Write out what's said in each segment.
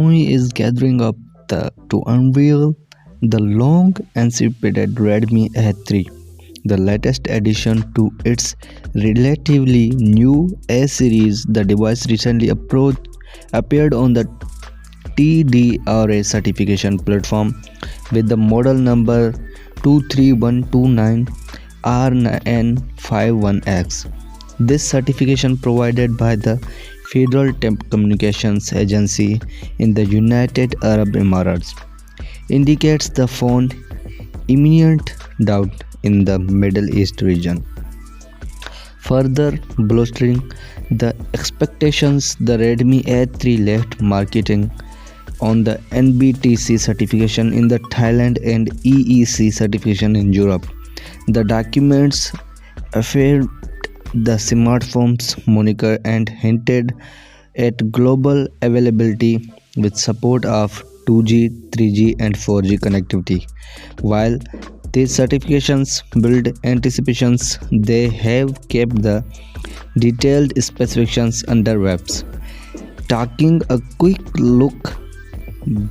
Xiaomi is gathering up to unveil the long-anticipated Redmi A3, the latest addition to its relatively new A series. The device recently appeared on the TDRA certification platform with the model number 23129RN51X. This certification, provided by the Federal Telecommunications Agency in the United Arab Emirates, indicates the phone's imminent debut in the Middle East region. Further bolstering the expectations, the Redmi A3 left marketing on the NBTC certification in the Thailand and EEC certification in Europe. The documents affirmed the smartphone's moniker and hinted at global availability with support of 2G, 3G and 4G connectivity. While these certifications build anticipations, they have kept the detailed specifications under wraps. Taking a quick look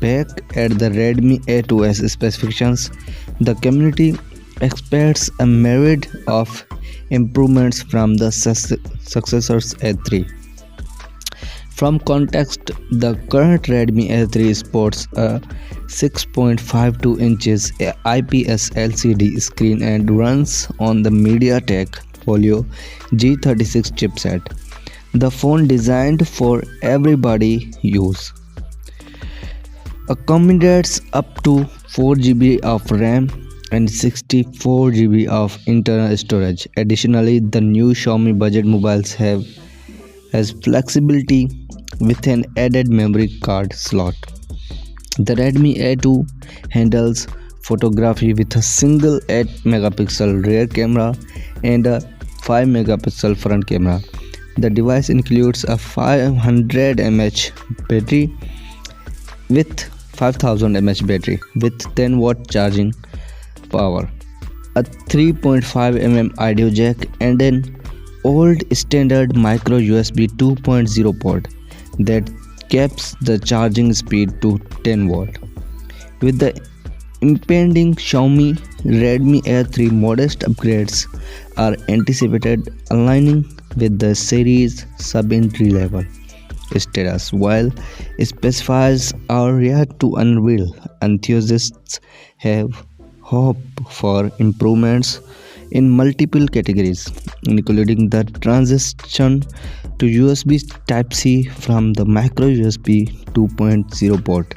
back at the Redmi A2's specifications, the community expects a myriad of improvements from the successor's A3. From context, the current Redmi A3 sports a 6.52 inches IPS LCD screen and runs on the MediaTek Helio G36 chipset. The phone designed for everybody use accommodates up to 4GB of RAM and 64GB of internal storage. Additionally, the new Xiaomi budget mobiles has flexibility with an added memory card slot. The Redmi A2 handles photography with a single 8-megapixel rear camera and a 5-megapixel front camera. The device includes a 500 mAh battery with 5000 mAh battery with 10-watt charging power, a 3.5mm audio jack and an old standard micro USB 2.0 port that caps the charging speed to 10 watt. With the impending Xiaomi Redmi A3, modest upgrades are anticipated, aligning with the series' sub-entry level status. While specifiers are yet to unveil, enthusiasts have hope for improvements in multiple categories, including the transition to USB Type-C from the micro USB 2.0 port.